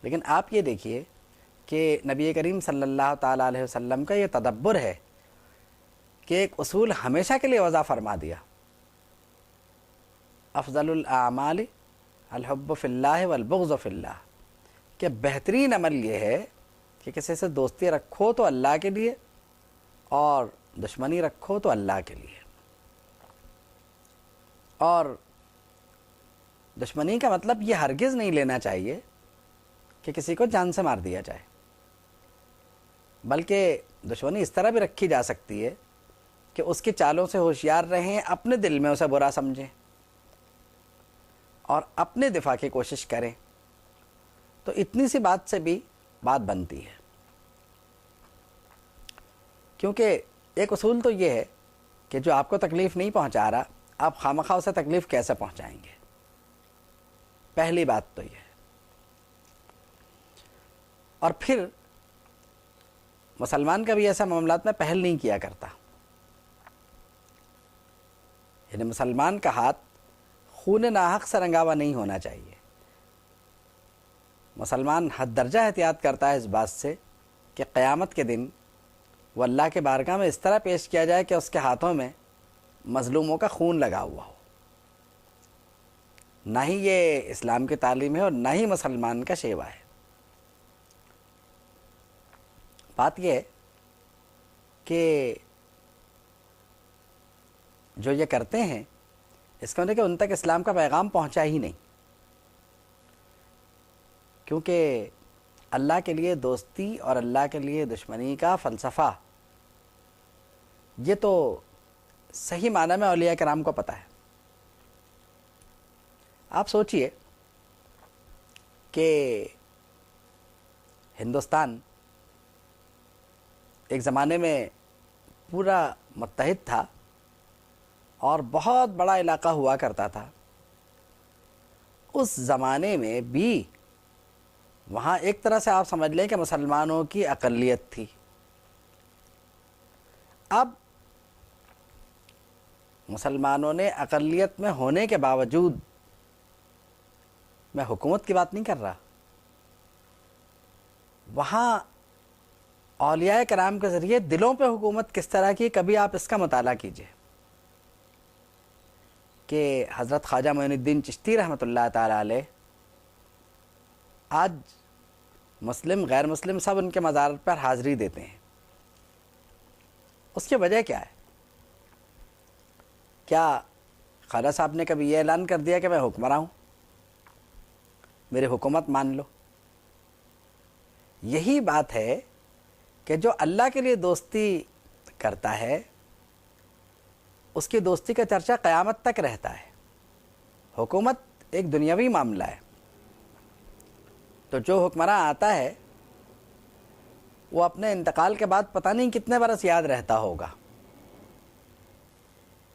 لیکن آپ یہ دیکھیے کہ نبی کریم صلی اللہ تعالیٰ علیہ وسلم کا یہ تدبر ہے کہ ایک اصول ہمیشہ کے لیے وضع فرما دیا، افضل الاعمال الحب فی اللہ والبغض فی اللہ، کہ بہترین عمل یہ ہے کہ کسی سے دوستی رکھو تو اللہ کے لیے اور دشمنی رکھو تو اللہ کے لیے. اور دشمنی کا مطلب یہ ہرگز نہیں لینا چاہیے کہ کسی کو جان سے مار دیا جائے، بلکہ دشمنی اس طرح بھی رکھی جا سکتی ہے کہ اس کی چالوں سے ہوشیار رہیں، اپنے دل میں اسے برا سمجھیں اور اپنے دفاع کی کوشش کریں. تو اتنی سی بات سے بھی بات بنتی ہے، کیونکہ ایک اصول تو یہ ہے کہ جو آپ کو تکلیف نہیں پہنچا رہا، آپ خواہ اسے تکلیف کیسے پہنچائیں گے. پہلی بات تو یہ ہے. اور پھر مسلمان کبھی ایسا معاملات میں پہل نہیں کیا کرتا، یعنی مسلمان کا ہاتھ خون ناحق سے رنگاوا نہیں ہونا چاہیے. مسلمان حد درجہ احتیاط کرتا ہے اس بات سے کہ قیامت کے دن وہ اللہ کے بارگاہ میں اس طرح پیش کیا جائے کہ اس کے ہاتھوں میں مظلوموں کا خون لگا ہوا ہو. نہ ہی یہ اسلام کی تعلیم ہے اور نہ ہی مسلمان کا شیوا ہے. بات یہ ہے کہ جو یہ کرتے ہیں اس کا مطلب کہ ان تک اسلام کا پیغام پہنچا ہی نہیں، کیونکہ اللہ کے لیے دوستی اور اللہ کے لیے دشمنی کا فلسفہ یہ تو صحیح معنی میں اولیاء کرام کو پتہ ہے. آپ سوچئے کہ ہندوستان ایک زمانے میں پورا متحد تھا اور بہت بڑا علاقہ ہوا کرتا تھا. اس زمانے میں بھی وہاں ایک طرح سے آپ سمجھ لیں کہ مسلمانوں کی اقلیت تھی. اب مسلمانوں نے اقلیت میں ہونے کے باوجود، میں حکومت کی بات نہیں کر رہا، وہاں اولیاء کرام کے ذریعے دلوں پہ حکومت کس طرح کی، کبھی آپ اس کا مطالعہ کیجئے کہ حضرت خواجہ معین الدین چشتی رحمۃ اللہ تعالی علیہ آج مسلم غیر مسلم سب ان کے مزار پر حاضری دیتے ہیں. اس کی وجہ کیا ہے؟ کیا خواجہ صاحب نے کبھی یہ اعلان کر دیا کہ میں حکمراں ہوں، میری حکومت مان لو؟ یہی بات ہے کہ جو اللہ کے لیے دوستی کرتا ہے اس کی دوستی کا چرچا قیامت تک رہتا ہے. حکومت ایک دنیاوی معاملہ ہے، تو جو حکمراں آتا ہے وہ اپنے انتقال کے بعد پتہ نہیں کتنے برس یاد رہتا ہوگا،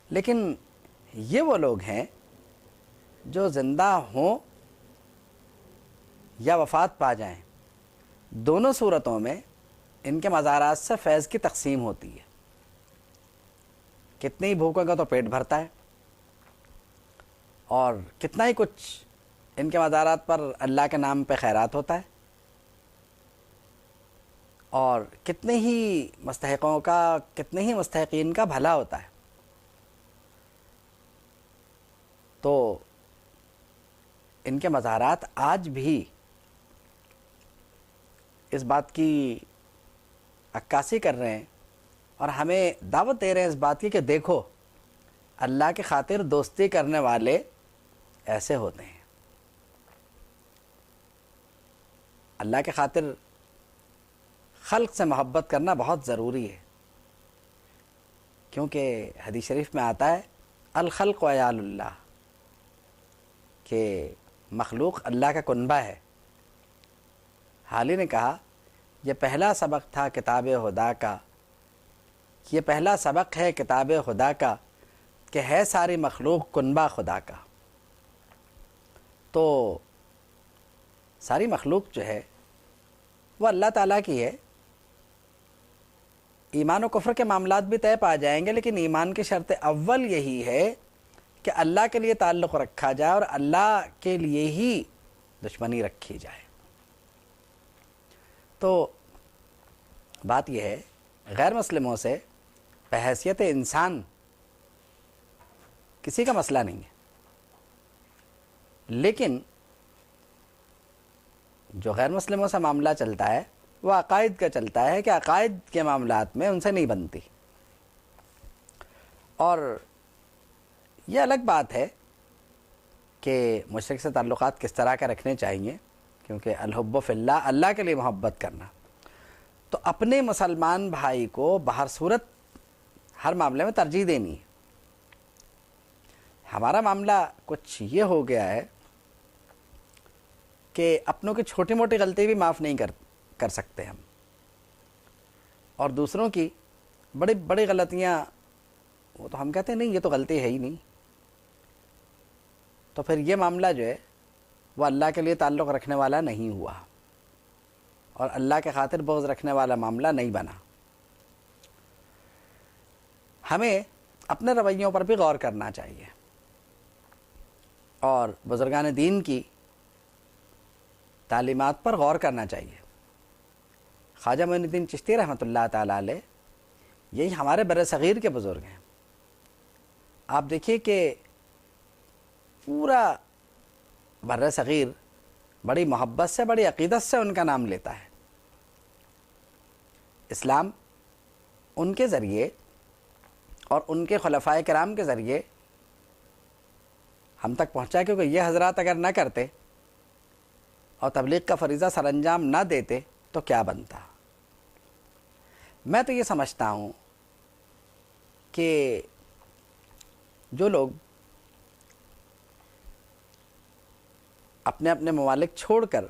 لیکن یہ وہ لوگ ہیں جو زندہ ہوں یا وفات پا جائیں، دونوں صورتوں میں ان کے مزارات سے فیض کی تقسیم ہوتی ہے. کتنی بھوکوں کا تو پیٹ بھرتا ہے اور کتنا ہی کچھ ان کے مزارات پر اللہ کے نام پہ خیرات ہوتا ہے، اور کتنے ہی مستحقین کا بھلا ہوتا ہے. تو ان کے مزارات آج بھی اس بات کی عکاسی کر رہے ہیں اور ہمیں دعوت دے رہے ہیں اس بات کی کہ دیکھو اللہ کی خاطر دوستی کرنے والے ایسے ہوتے ہیں. اللہ کے خاطر خلق سے محبت کرنا بہت ضروری ہے، کیونکہ حدیث شریف میں آتا ہے الخلق عیال اللہ، کہ مخلوق اللہ کا کنبہ ہے. حالی نے کہا یہ پہلا سبق تھا کتاب خدا کا، یہ پہلا سبق ہے کتاب خدا کا کہ ہے ساری مخلوق کنبہ خدا کا. تو ساری مخلوق جو ہے وہ اللہ تعالیٰ کی ہے. ایمان و کفر کے معاملات بھی طے پا جائیں گے، لیکن ایمان کی شرط اول یہی ہے کہ اللہ کے لیے تعلق رکھا جائے اور اللہ کے لیے ہی دشمنی رکھی جائے. تو بات یہ ہے غیر مسلموں سے بحیثیت انسان کسی کا مسئلہ نہیں ہے، لیکن جو غیر مسلموں سے معاملہ چلتا ہے وہ عقائد کا چلتا ہے کہ عقائد کے معاملات میں ان سے نہیں بنتی. اور یہ الگ بات ہے کہ مشرک سے تعلقات کس طرح کے رکھنے چاہیے، کیونکہ الحب فی اللہ، اللہ کے لیے محبت کرنا، تو اپنے مسلمان بھائی کو بہر صورت ہر معاملے میں ترجیح دینی ہے. ہمارا معاملہ کچھ یہ ہو گیا ہے کہ اپنوں کی چھوٹی موٹی غلطی بھی معاف نہیں کر سکتے ہم، اور دوسروں کی بڑی بڑی غلطیاں وہ تو ہم کہتے ہیں نہیں یہ تو غلطی ہے ہی نہیں. تو پھر یہ معاملہ جو ہے وہ اللہ کے لیے تعلق رکھنے والا نہیں ہوا اور اللہ کے خاطر بغض رکھنے والا معاملہ نہیں بنا. ہمیں اپنے رویوں پر بھی غور کرنا چاہیے اور بزرگان دین کی تعلیمات پر غور کرنا چاہیے. خواجہ معین الدین چشتی رحمۃ اللہ تعالیٰ علیہ یہی ہمارے بر صغیر کے بزرگ ہیں. آپ دیکھیے کہ پورا بر صغیر بڑی محبت سے، بڑی عقیدت سے ان کا نام لیتا ہے. اسلام ان کے ذریعے اور ان کے خلفائے کرام کے ذریعے ہم تک پہنچا، کیونکہ یہ حضرات اگر نہ کرتے اور تبلیغ کا فریضہ سر انجام نہ دیتے تو کیا بنتا. میں تو یہ سمجھتا ہوں کہ جو لوگ اپنے اپنے ممالک چھوڑ کر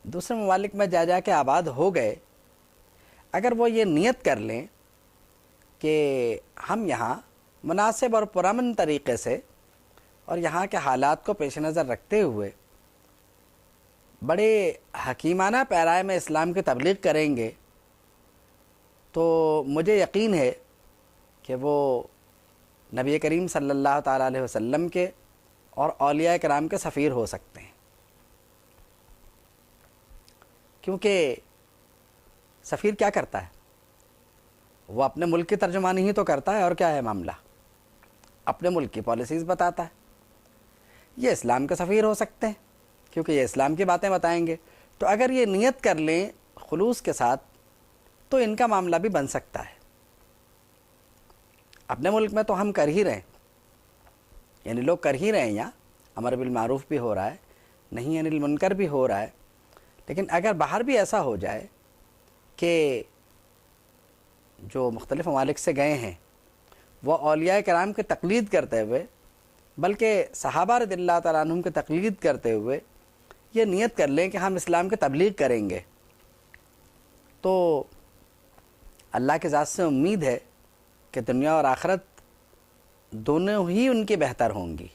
دوسرے ممالک میں جا کے آباد ہو گئے، اگر وہ یہ نیت کر لیں کہ ہم یہاں مناسب اور پرامن طریقے سے اور یہاں کے حالات کو پیش نظر رکھتے ہوئے بڑے حکیمانہ پیرائے میں اسلام کی تبلیغ کریں گے، تو مجھے یقین ہے کہ وہ نبی کریم صلی اللہ تعالیٰ علیہ وسلم کے اور اولیاء کرام کے سفیر ہو سکتے ہیں. کیونکہ سفیر کیا کرتا ہے؟ وہ اپنے ملک کی ترجمانی ہی تو کرتا ہے، اور کیا ہے معاملہ؟ اپنے ملک کی پالیسیز بتاتا ہے. یہ اسلام کے سفیر ہو سکتے ہیں کیونکہ یہ اسلام کی باتیں بتائیں گے. تو اگر یہ نیت کر لیں خلوص کے ساتھ تو ان کا معاملہ بھی بن سکتا ہے. اپنے ملک میں تو ہم کر ہی رہے ہیں، یعنی لوگ کر ہی رہے ہیں، یہاں امر بالمعروف بھی ہو رہا ہے، نہیں انل المنکر بھی ہو رہا ہے. لیکن اگر باہر بھی ایسا ہو جائے کہ جو مختلف ممالک سے گئے ہیں وہ اولیاء کرام کی تقلید کرتے ہوئے، بلکہ صحابہ رضی اللہ تعالیٰ عنہم کی تقلید کرتے ہوئے یہ نیت کر لیں کہ ہم اسلام کی تبلیغ کریں گے، تو اللہ کے ذات سے امید ہے کہ دنیا اور آخرت دونوں ہی ان کی بہتر ہوں گی.